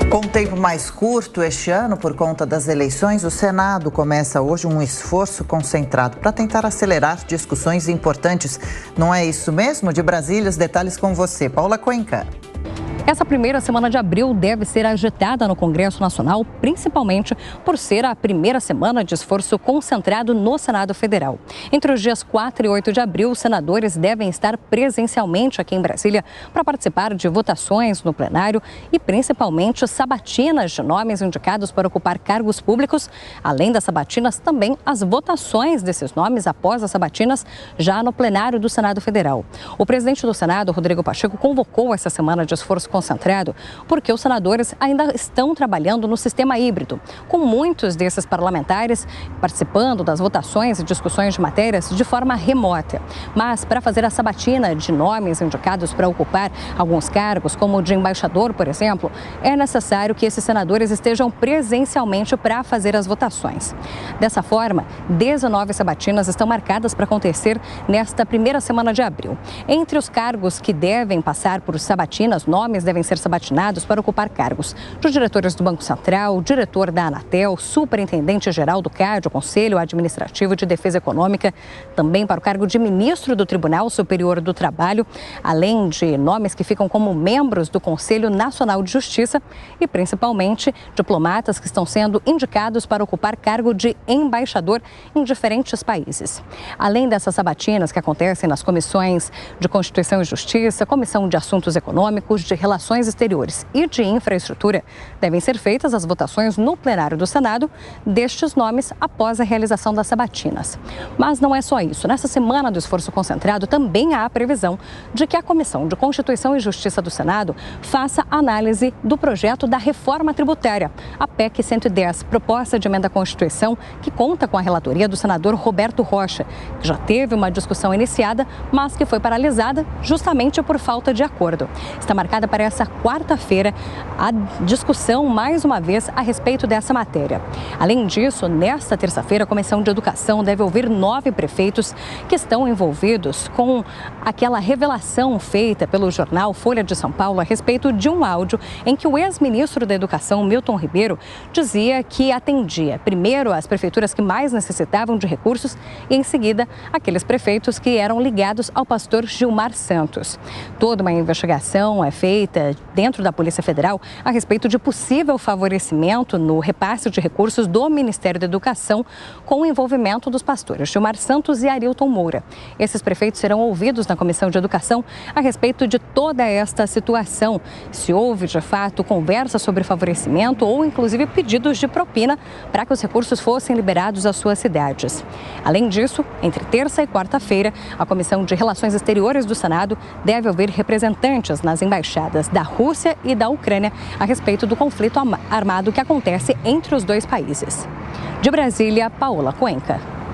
Com tempo mais curto este ano, por conta das eleições, o Senado começa hoje um esforço concentrado para tentar acelerar discussões importantes. Não é isso mesmo? De Brasília, os detalhes com você, Paula Cuenca. Essa primeira semana de abril deve ser agitada no Congresso Nacional, principalmente por ser a primeira semana de esforço concentrado no Senado Federal. Entre os dias 4 e 8 de abril, os senadores devem estar presencialmente aqui em Brasília para participar de votações no plenário e principalmente sabatinas de nomes indicados para ocupar cargos públicos. Além das sabatinas, também as votações desses nomes após as sabatinas já no plenário do Senado Federal. O presidente do Senado, Rodrigo Pacheco, convocou essa semana de esforço concentrado porque os senadores ainda estão trabalhando no sistema híbrido, com muitos desses parlamentares participando das votações e discussões de matérias de forma remota. Mas para fazer a sabatina de nomes indicados para ocupar alguns cargos, como o de embaixador, por exemplo, é necessário que esses senadores estejam presencialmente para fazer as votações. Dessa forma, 19 sabatinas estão marcadas para acontecer nesta primeira semana de abril. Entre os cargos que devem passar por sabatinas, nomes devem ser sabatinados para ocupar cargos de diretores do Banco Central, diretor da Anatel, superintendente-geral do CAD, o Conselho Administrativo de Defesa Econômica, também para o cargo de ministro do Tribunal Superior do Trabalho, além de nomes que ficam como membros do Conselho Nacional de Justiça e, principalmente, diplomatas que estão sendo indicados para ocupar cargo de embaixador em diferentes países. Além dessas sabatinas que acontecem nas comissões de Constituição e Justiça, Comissão de Assuntos Econômicos, de Relações Exteriores e de Infraestrutura, devem ser feitas as votações no plenário do Senado destes nomes após a realização das sabatinas. Mas não é só isso. Nessa semana do esforço concentrado, também há a previsão de que a Comissão de Constituição e Justiça do Senado faça análise do projeto da reforma tributária, a PEC 110, proposta de emenda à Constituição, que conta com a relatoria do senador Roberto Rocha, que já teve uma discussão iniciada, mas que foi paralisada justamente por falta de acordo. Está marcada para essa quarta-feira a discussão, mais uma vez, a respeito dessa matéria. Além disso, nesta terça-feira, a Comissão de Educação deve ouvir 9 prefeitos que estão envolvidos com aquela revelação feita pelo jornal Folha de São Paulo a respeito de um áudio em que o ex-ministro da Educação, Milton Ribeiro, dizia que atendia primeiro as prefeituras que mais necessitavam de recursos e, em seguida, aqueles prefeitos que eram ligados ao pastor Gilmar Santos. Toda uma investigação é feita dentro da Polícia Federal a respeito de possível favorecimento no repasse de recursos do Ministério da Educação com o envolvimento dos pastores Gilmar Santos e Arilton Moura. Esses prefeitos serão ouvidos na Comissão de Educação a respeito de toda esta situação, se houve de fato conversa sobre favorecimento ou inclusive pedidos de propina para que os recursos fossem liberados às suas cidades. Além disso, entre terça e quarta-feira, a Comissão de Relações Exteriores do Senado deve ouvir representantes nas embaixadas da Rússia e da Ucrânia a respeito do conflito armado que acontece entre os dois países. De Brasília, Paola Cuenca.